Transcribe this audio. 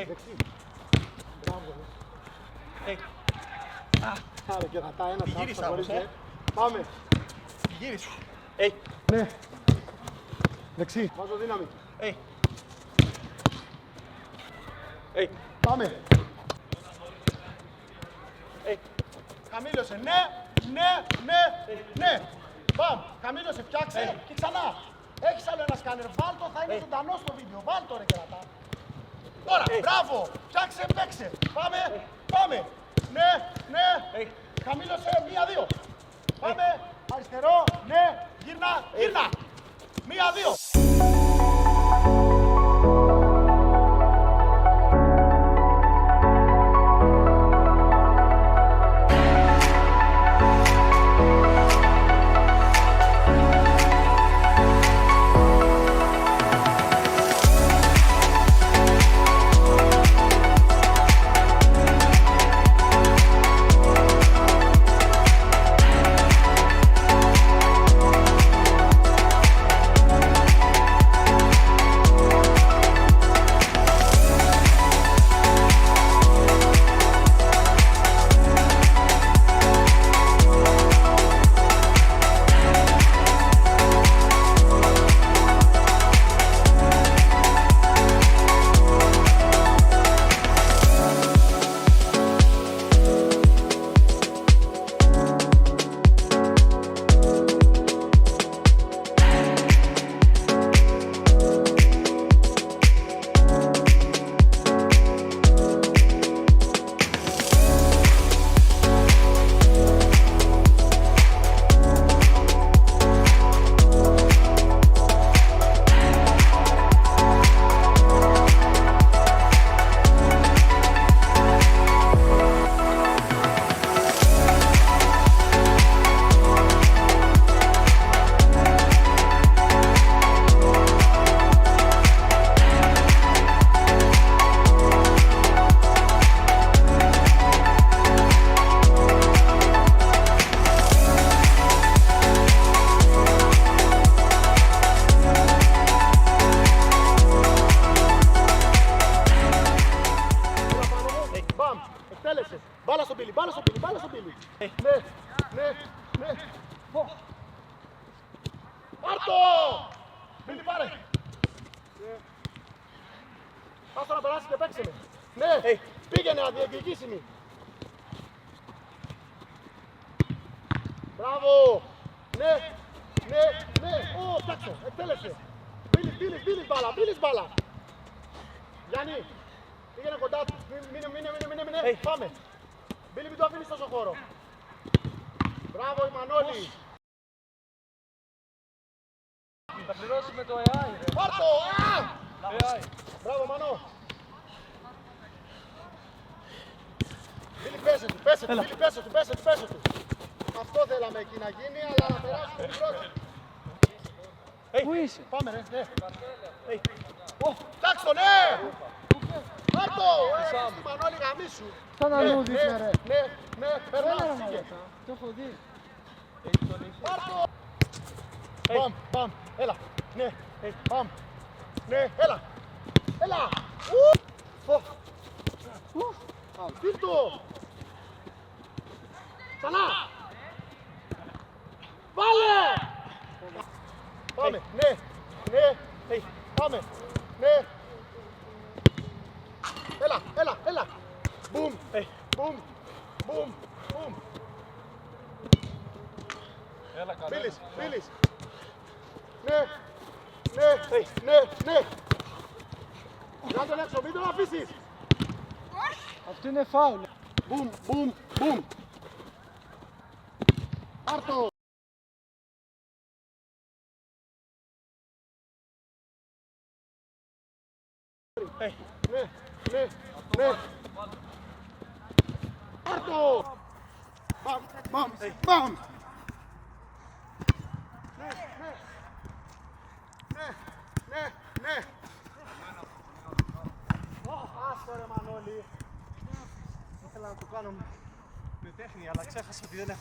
Δεξί. Μπράβο. Άρα και θα ένα γύρισα όμως, Πάμε. Γύρισα. Ναι. Δεξί. Βάζω δύναμη. Πάμε. Χαμήλωσε. Ναι. Πάμε. Χαμήλωσε. Φτιάξε. Και ξανά. Έχεις άλλο ένα σκάνερ. Βάλτο, θα είναι ζωντανό στο βίντεο. Βάλτο ρε κερατά. Τώρα. Μπράβο. Φτιάξε. Παίξε. Πάμε. Ναι. Χαμήλωσε. 1-2. Πάμε. Αριστερό. Ναι. Γύρνα. 1-2. Εκτέλεσες. Μπάλα στον πύλη. Ναι. Πάρτο! Πύλη πάρε. Άστο να περάσει και παίξε με. Ναι, πήγαινε αδιεκδικήσιμη. Μπράβο. Ναι. Φτιάξε, εκτέλεσε. Πύλης μπάλα. Γιάννη. Πήγαινε κοντά του. Μείνε. Πάμε. Μπίλη, μην το αφήνεις τόσο χώρο. Μπράβο η Μανώλη. Θα πληρώσει με το AI, ρε. Πάρτο! AI. Μπράβο Μανώ. Μπίλη, πέσε του. Αυτό θέλαμε εκεί να γίνει, αλλά να περάσουμε την πρώτη. Πού είσαι? Πάμε ρε, ναι. Τάξω, ναι! Πάρτο! Στη Μανώλη γαμίσου. Σαν αλούδι, ρε. Ναι, περνάς, φύγε. Το έχω δει. Πάρτο! Παμ, έλα. Ναι, παμ. Ναι, έλα. Φύγτο! Ξανά! Βάλε! Πάμε, ναι. Πάμε, ναι. Έλα. Μπουμ. Έλα, καλά. Μπίλης. Ναι. Να τον έξω, μην τον αφήσεις. Αυτό είναι φάουλ. Μπουμ. Πάρτο. Ναι. Πάρτο. Μπαμ. Ναι. Άστο ρε Μανώλη. Ήθελα να το κάνω με τέχνη, αλλά ξέχασα ότι δεν έχω.